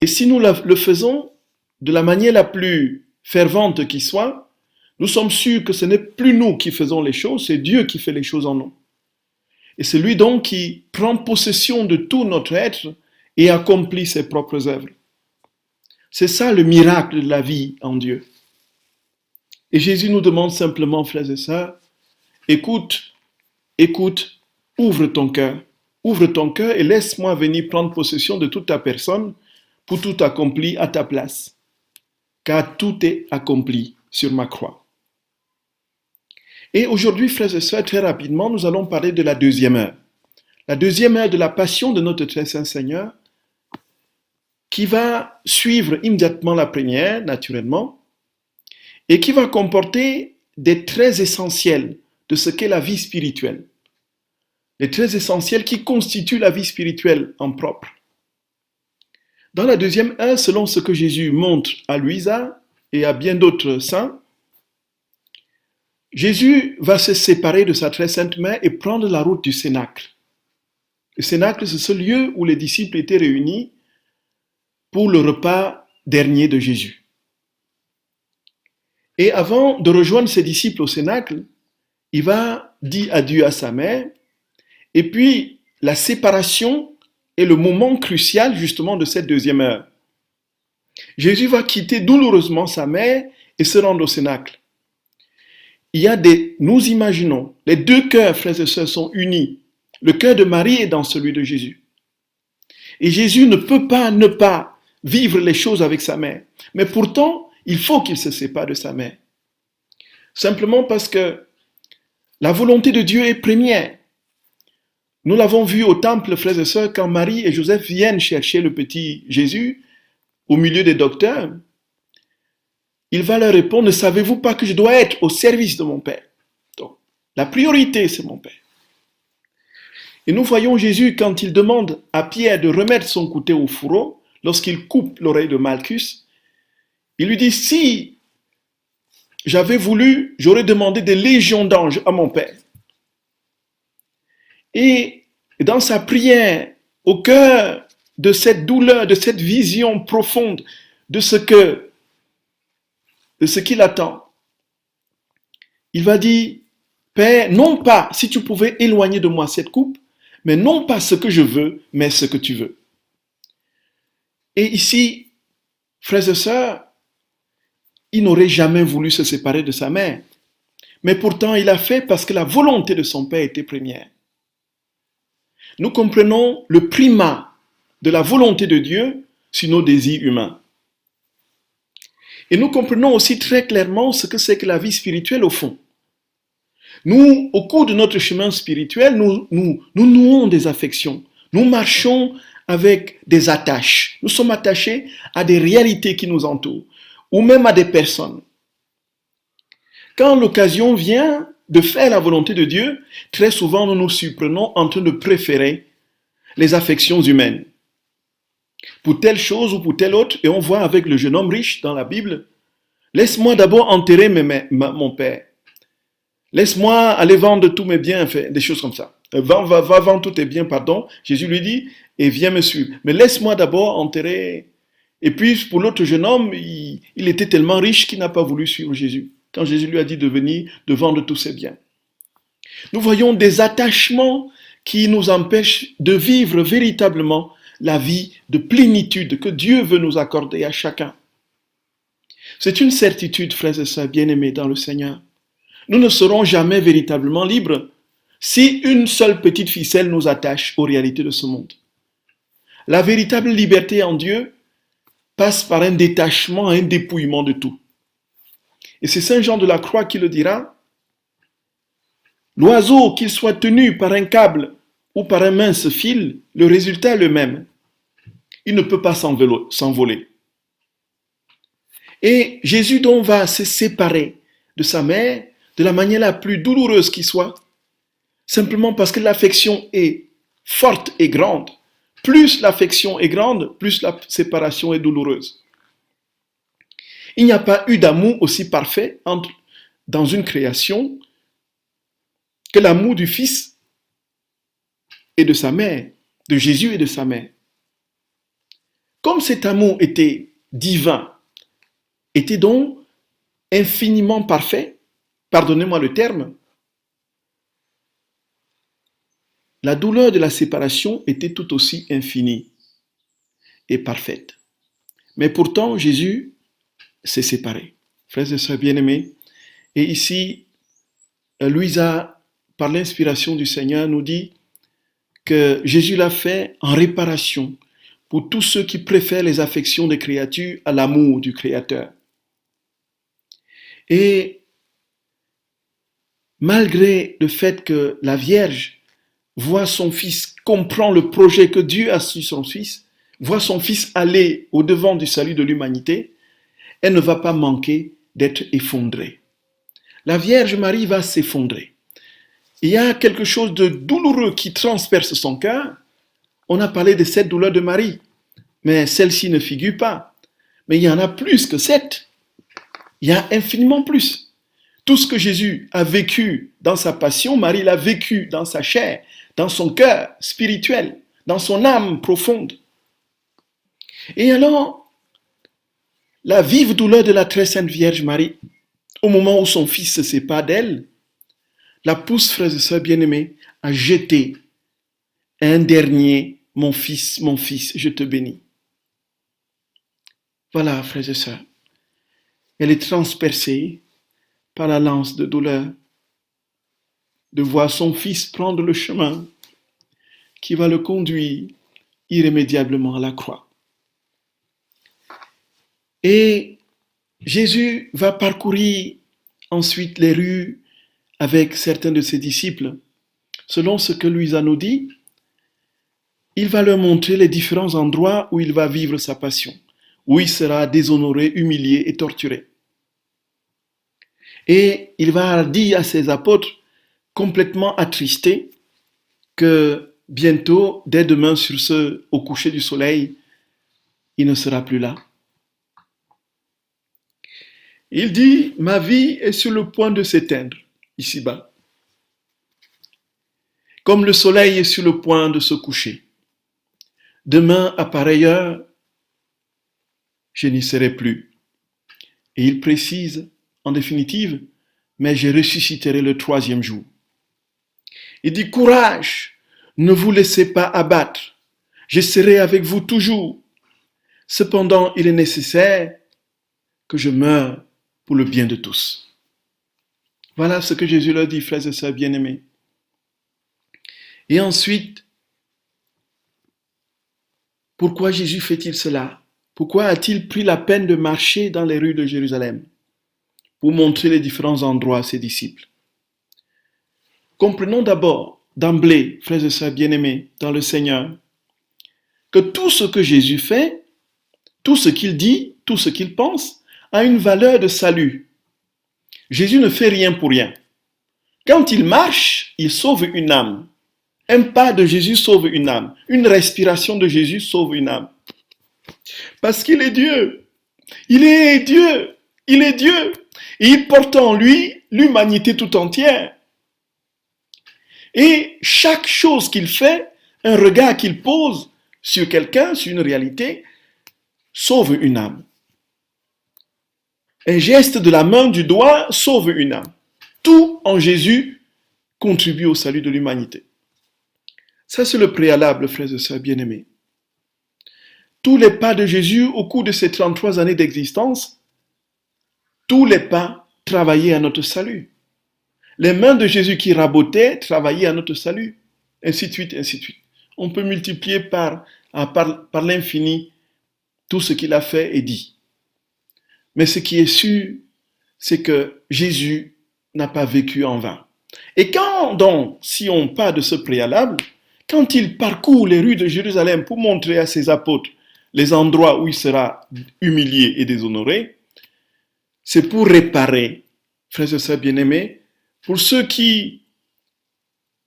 Et si nous le faisons de la manière la plus fervente qui soit, nous sommes sûrs que ce n'est plus nous qui faisons les choses, c'est Dieu qui fait les choses en nous. Et c'est lui donc qui prend possession de tout notre être et accomplit ses propres œuvres. C'est ça le miracle de la vie en Dieu. Et Jésus nous demande simplement, frères et sœurs, écoute, écoute, ouvre ton cœur et laisse-moi venir prendre possession de toute ta personne pour tout accomplir à ta place. Car tout est accompli sur ma croix. Et aujourd'hui, frères et sœurs, très rapidement, nous allons parler de la deuxième heure. La deuxième heure de la passion de notre très saint Seigneur, qui va suivre immédiatement la première, naturellement, et qui va comporter des traits essentiels de ce qu'est la vie spirituelle. Les traits essentiels qui constituent la vie spirituelle en propre. Dans la deuxième heure, selon ce que Jésus montre à Louisa et à bien d'autres saints, Jésus va se séparer de sa très sainte mère et prendre la route du Cénacle. Le Cénacle, c'est ce lieu où les disciples étaient réunis pour le repas dernier de Jésus. Et avant de rejoindre ses disciples au Cénacle, il va dire adieu à sa mère. Et puis, la séparation est le moment crucial justement de cette deuxième heure. Jésus va quitter douloureusement sa mère et se rendre au Cénacle. Nous imaginons, les deux cœurs, frères et sœurs, sont unis. Le cœur de Marie est dans celui de Jésus. Et Jésus ne peut pas ne pas vivre les choses avec sa mère. Mais pourtant, il faut qu'il se sépare de sa mère. Simplement parce que la volonté de Dieu est première. Nous l'avons vu au temple, frères et sœurs, quand Marie et Joseph viennent chercher le petit Jésus au milieu des docteurs. Il va leur répondre, ne savez-vous pas que je dois être au service de mon Père? Donc, la priorité, c'est mon Père. Et nous voyons Jésus quand il demande à Pierre de remettre son couteau au fourreau, lorsqu'il coupe l'oreille de Malchus, il lui dit, si j'avais voulu, j'aurais demandé des légions d'anges à mon Père. Et dans sa prière, au cœur de cette douleur, de cette vision profonde de ce qu'il attend, il va dire, Père, non pas si tu pouvais éloigner de moi cette coupe, mais non pas ce que je veux, mais ce que tu veux. Et ici, frères et sœurs, il n'aurait jamais voulu se séparer de sa mère. Mais pourtant, il a fait parce que la volonté de son Père était première. Nous comprenons le primat de la volonté de Dieu sur nos désirs humains. Et nous comprenons aussi très clairement ce que c'est que la vie spirituelle au fond. Nous, au cours de notre chemin spirituel, nous nouons des affections. Nous marchons avec des attaches. Nous sommes attachés à des réalités qui nous entourent, ou même à des personnes. Quand l'occasion vient de faire la volonté de Dieu, très souvent nous nous surprenons en train de préférer les affections humaines pour telle chose ou pour telle autre. Et on voit avec le jeune homme riche dans la Bible, laisse-moi d'abord enterrer mon père. Laisse-moi aller vendre tous mes biens, des choses comme ça. Va vendre tous tes biens, pardon. Jésus lui dit, et viens me suivre. Mais laisse-moi d'abord enterrer. Et puis pour l'autre jeune homme, il était tellement riche qu'il n'a pas voulu suivre Jésus. Quand Jésus lui a dit de venir, de vendre tous ses biens. Nous voyons des attachements qui nous empêchent de vivre véritablement la vie de plénitude que Dieu veut nous accorder à chacun. C'est une certitude, frères et sœurs bien-aimés dans le Seigneur. Nous ne serons jamais véritablement libres si une seule petite ficelle nous attache aux réalités de ce monde. La véritable liberté en Dieu passe par un détachement, un dépouillement de tout. Et c'est Saint Jean de la Croix qui le dira. L'oiseau, qu'il soit tenu par un câble ou par un mince fil, le résultat est le même. Il ne peut pas s'envoler. Et Jésus donc va se séparer de sa mère de la manière la plus douloureuse qui soit, simplement parce que l'affection est forte et grande. Plus l'affection est grande, plus la séparation est douloureuse. Il n'y a pas eu d'amour aussi parfait dans une création que l'amour du Fils et de sa mère, de Jésus et de sa mère. Comme cet amour était divin, était donc infiniment parfait, pardonnez-moi le terme, la douleur de la séparation était tout aussi infinie et parfaite. Mais pourtant, Jésus s'est séparé. Frères et sœurs bien-aimés, et ici, Louisa, par l'inspiration du Seigneur, nous dit que Jésus l'a fait en réparation pour tous ceux qui préfèrent les affections des créatures à l'amour du Créateur. Et malgré le fait que la Vierge voit son Fils, comprend le projet que Dieu a sur son Fils, voit son Fils aller au-devant du salut de l'humanité, elle ne va pas manquer d'être effondrée. La Vierge Marie va s'effondrer. Il y a quelque chose de douloureux qui transperce son cœur. On a parlé de cette douleur de Marie, mais celle-ci ne figure pas. Mais il y en a plus que cette. Il y a infiniment plus. Tout ce que Jésus a vécu dans sa passion, Marie l'a vécu dans sa chair, dans son cœur spirituel, dans son âme profonde. Et alors, la vive douleur de la très sainte Vierge Marie, au moment où son Fils se sépare d'elle, la pousse, frères et sœurs bien-aimés, à jeter un dernier « mon fils, je te bénis ». Voilà, frères et sœurs, elle est transpercée par la lance de douleur de voir son Fils prendre le chemin qui va le conduire irrémédiablement à la croix. Et Jésus va parcourir ensuite les rues avec certains de ses disciples. Selon ce que Louisa nous dit, il va leur montrer les différents endroits où il va vivre sa passion, où il sera déshonoré, humilié et torturé. Et il va dire à ses apôtres, complètement attristés, que bientôt, dès demain, au coucher du soleil, il ne sera plus là. Il dit, ma vie est sur le point de s'éteindre, ici-bas, comme le soleil est sur le point de se coucher. Demain, à pareille heure, je n'y serai plus. Et il précise, en définitive, mais je ressusciterai le 3e jour. Il dit, courage, ne vous laissez pas abattre, je serai avec vous toujours. Cependant, il est nécessaire que je meure pour le bien de tous. Voilà ce que Jésus leur dit, frères et sœurs bien-aimés. Et ensuite, pourquoi Jésus fait-il cela? Pourquoi a-t-il pris la peine de marcher dans les rues de Jérusalem pour montrer les différents endroits à ses disciples? Comprenons d'abord, d'emblée, frères et sœurs bien-aimés, dans le Seigneur, que tout ce que Jésus fait, tout ce qu'il dit, tout ce qu'il pense, a une valeur de salut. Jésus ne fait rien pour rien. Quand il marche, il sauve une âme. Un pas de Jésus sauve une âme. Une respiration de Jésus sauve une âme. Parce qu'il est Dieu. Il est Dieu. Il est Dieu. Et il porte en lui l'humanité tout entière. Et chaque chose qu'il fait, un regard qu'il pose sur quelqu'un, sur une réalité, sauve une âme. Un geste de la main, du doigt, sauve une âme. Tout en Jésus contribue au salut de l'humanité. Ça, c'est le préalable, frères et sœurs bien-aimés. Tous les pas de Jésus au cours de ses 33 années d'existence, tous les pas travaillaient à notre salut. Les mains de Jésus qui rabotaient travaillaient à notre salut. Ainsi de suite, ainsi de suite. On peut multiplier par l'infini tout ce qu'il a fait et dit. Mais ce qui est sûr, c'est que Jésus n'a pas vécu en vain. Et quand donc, si on part de ce préalable, quand il parcourt les rues de Jérusalem pour montrer à ses apôtres les endroits où il sera humilié et déshonoré, c'est pour réparer, frères et sœurs bien-aimés, pour ceux qui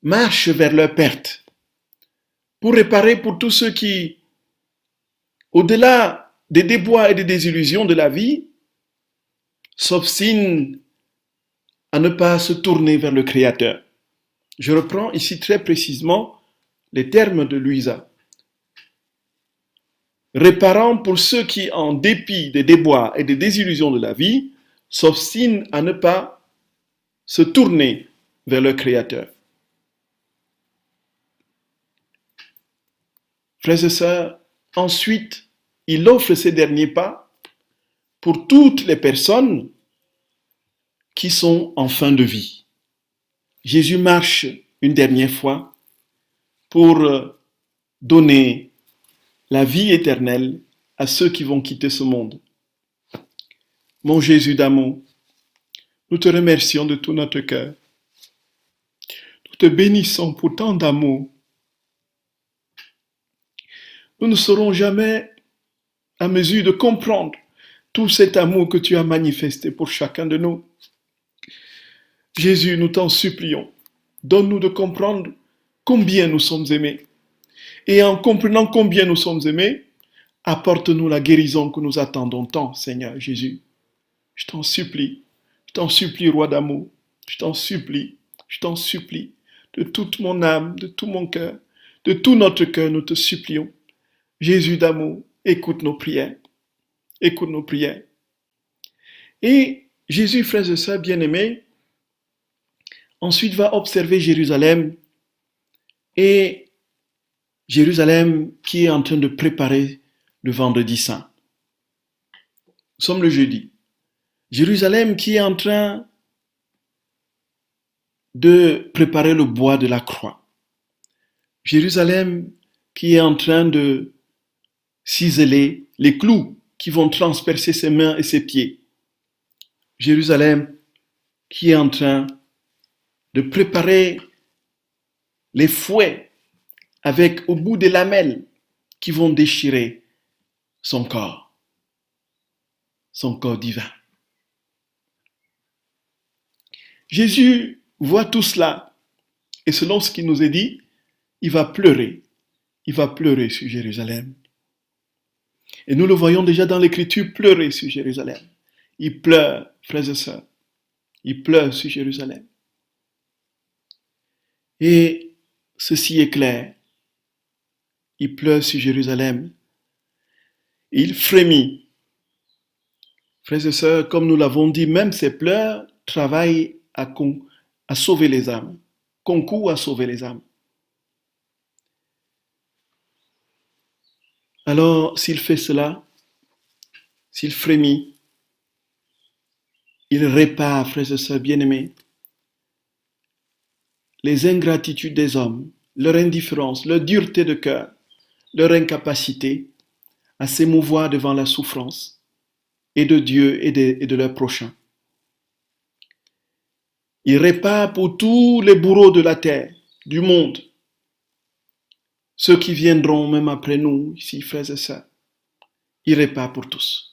marchent vers leur perte, pour réparer pour tous ceux qui, au-delà des déboires et des désillusions de la vie, s'obstinent à ne pas se tourner vers le Créateur. Je reprends ici très précisément les termes de Louisa. réparant pour ceux qui, en dépit des déboires et des désillusions de la vie, s'obstinent à ne pas se tourner vers leur Créateur. Frères et sœurs, ensuite, il offre ces derniers pas pour toutes les personnes qui sont en fin de vie. Jésus marche une dernière fois pour donner la vie éternelle à ceux qui vont quitter ce monde. Mon Jésus d'amour, nous te remercions de tout notre cœur. Nous te bénissons pour tant d'amour. Nous ne serons jamais à mesure de comprendre tout cet amour que tu as manifesté pour chacun de nous. Jésus, nous t'en supplions, donne-nous de comprendre combien nous sommes aimés. Et en comprenant combien nous sommes aimés, apporte-nous la guérison que nous attendons tant, Seigneur Jésus. Je t'en supplie, roi d'amour, je t'en supplie, de toute mon âme, de tout mon cœur, de tout notre cœur, nous te supplions. Jésus d'amour, écoute nos prières. Et Jésus, frères et sœurs bien-aimés, ensuite va observer Jérusalem, et Jérusalem qui est en train de préparer le vendredi saint. Nous sommes le jeudi. Jérusalem qui est en train de préparer le bois de la croix. Jérusalem qui est en train de ciseler les clous qui vont transpercer ses mains et ses pieds. Jérusalem qui est en train de préparer les fouets avec au bout des lamelles qui vont déchirer son corps divin. Jésus voit tout cela et selon ce qui nous est dit, il va pleurer sur Jérusalem. Et nous le voyons déjà dans l'Écriture pleurer sur Jérusalem. Il pleure, frères et sœurs, il pleure sur Jérusalem. Et ceci est clair, il pleure sur Jérusalem, il frémit. Frères et sœurs, comme nous l'avons dit, même ces pleurs travaillent à sauver les âmes, concourent à sauver les âmes. Alors, s'il fait cela, s'il frémit, il répare, frères et sœurs bien-aimés, les ingratitudes des hommes, leur indifférence, leur dureté de cœur, leur incapacité à s'émouvoir devant la souffrance et de Dieu et de leur prochain. Il répare pour tous les bourreaux de la terre, du monde, ceux qui viendront même après nous, ici, frères et sœurs. Il répare pour tous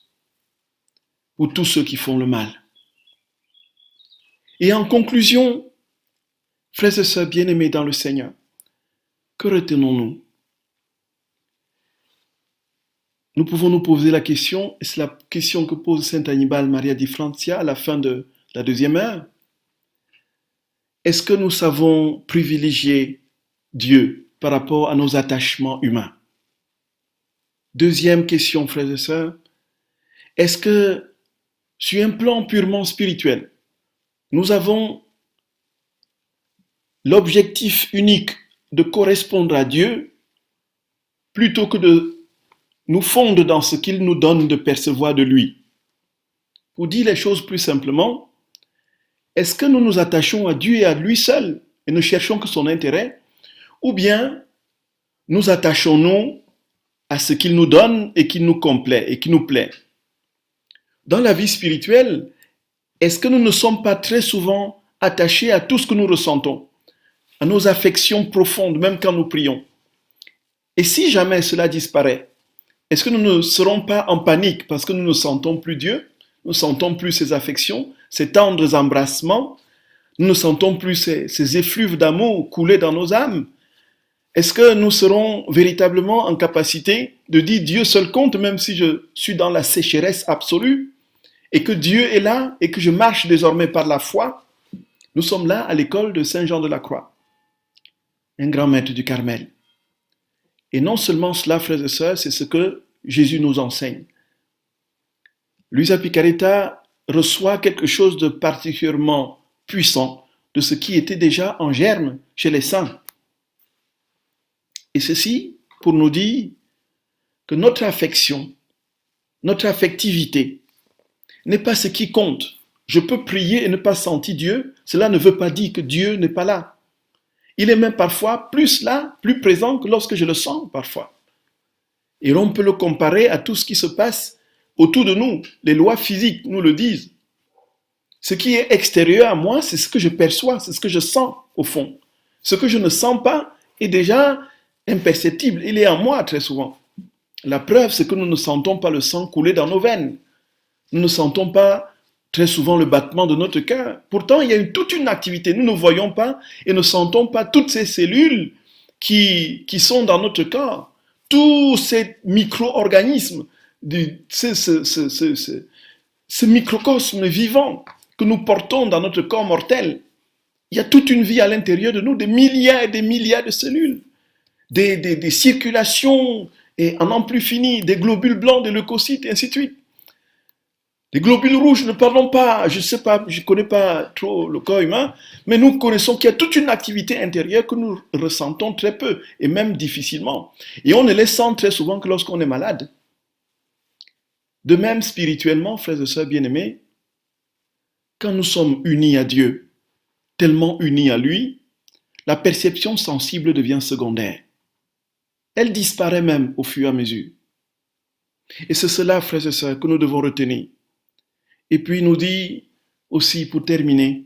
ceux qui font le mal. Et en conclusion, frères et sœurs bien-aimés dans le Seigneur, que retenons-nous? Nous pouvons nous poser la question, et c'est la question que pose Saint Annibale Maria di Francia à la fin de la deuxième heure. Est-ce que nous savons privilégier Dieu par rapport à nos attachements humains? Deuxième question, frères et sœurs, est-ce que sur un plan purement spirituel, nous avons l'objectif unique de correspondre à Dieu plutôt que de nous fondre dans ce qu'il nous donne de percevoir de lui? Pour dire les choses plus simplement, est-ce que nous nous attachons à Dieu et à lui seul et ne cherchons que son intérêt? Ou bien nous attachons-nous à ce qu'il nous donne et qui nous complaît et qui nous plaît? Dans la vie spirituelle, est-ce que nous ne sommes pas très souvent attachés à tout ce que nous ressentons, à nos affections profondes, même quand nous prions? Et si jamais cela disparaît, est-ce que nous ne serons pas en panique parce que nous ne sentons plus Dieu, nous ne sentons plus ses affections, ses tendres embrassements, nous ne sentons plus ces effluves d'amour couler dans nos âmes? Est-ce que nous serons véritablement en capacité de dire Dieu seul compte, même si je suis dans la sécheresse absolue, et que Dieu est là, et que je marche désormais par la foi? Nous sommes là à l'école de Saint Jean de la Croix, un grand maître du Carmel. Et non seulement cela, frères et sœurs, c'est ce que Jésus nous enseigne. Luisa Picaretta reçoit quelque chose de particulièrement puissant de ce qui était déjà en germe chez les saints. Et ceci pour nous dire que notre affection, notre affectivité n'est pas ce qui compte. Je peux prier et ne pas sentir Dieu, cela ne veut pas dire que Dieu n'est pas là. Il est même parfois plus là, plus présent que lorsque je le sens parfois. Et on peut le comparer à tout ce qui se passe autour de nous. Les lois physiques nous le disent. Ce qui est extérieur à moi, c'est ce que je perçois, c'est ce que je sens au fond. Ce que je ne sens pas est déjà imperceptible. Il est en moi très souvent. La preuve, c'est que nous ne sentons pas le sang couler dans nos veines. Nous ne sentons pas très souvent le battement de notre cœur. Pourtant, il y a toute une activité. Nous ne voyons pas et ne sentons pas toutes ces cellules qui sont dans notre corps. Tous ces micro-organismes, ce microcosme vivant que nous portons dans notre corps mortel. Il y a toute une vie à l'intérieur de nous, des milliards et des milliards de cellules, des circulations et en n'en plus fini, des globules blancs, des leucocytes et ainsi de suite. Les globules rouges, ne parlons pas, je ne connais pas trop le corps humain, mais nous connaissons qu'il y a toute une activité intérieure que nous ressentons très peu, et même difficilement. Et on ne les sent très souvent que lorsqu'on est malade. De même, spirituellement, frères et sœurs bien-aimés, quand nous sommes unis à Dieu, tellement unis à lui, la perception sensible devient secondaire. Elle disparaît même au fur et à mesure. Et c'est cela, frères et sœurs, que nous devons retenir. Et puis il nous dit aussi, pour terminer,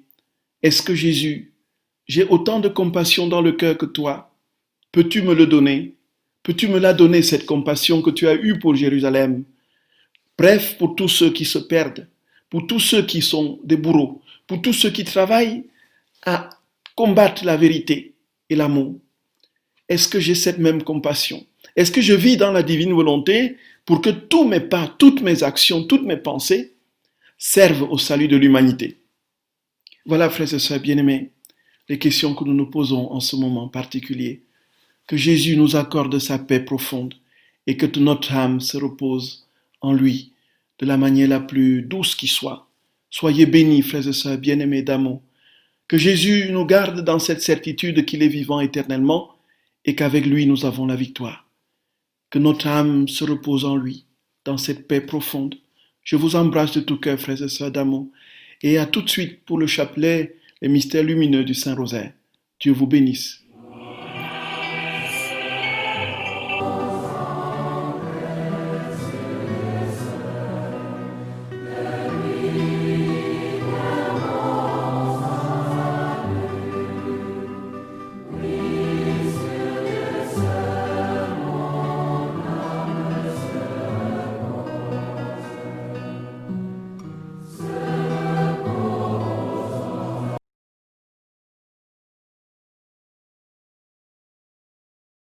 est-ce que Jésus, j'ai autant de compassion dans le cœur que toi? Peux-tu me le donner? Peux-tu me la donner, cette compassion que tu as eue pour Jérusalem? Bref, pour tous ceux qui se perdent, pour tous ceux qui sont des bourreaux, pour tous ceux qui travaillent à combattre la vérité et l'amour. Est-ce que j'ai cette même compassion? Est-ce que je vis dans la divine volonté pour que tous mes pas, toutes mes actions, toutes mes pensées servent au salut de l'humanité? Voilà, frères et sœurs bien-aimés, les questions que nous nous posons en ce moment particulier. Que Jésus nous accorde sa paix profonde et que notre âme se repose en lui de la manière la plus douce qui soit. Soyez bénis, frères et sœurs bien-aimés d'amour. Que Jésus nous garde dans cette certitude qu'il est vivant éternellement et qu'avec lui nous avons la victoire. Que notre âme se repose en lui, dans cette paix profonde. Je vous embrasse de tout cœur, frères et sœurs d'amour, et à tout de suite pour le chapelet, les mystères lumineux du Saint-Rosaire. Dieu vous bénisse.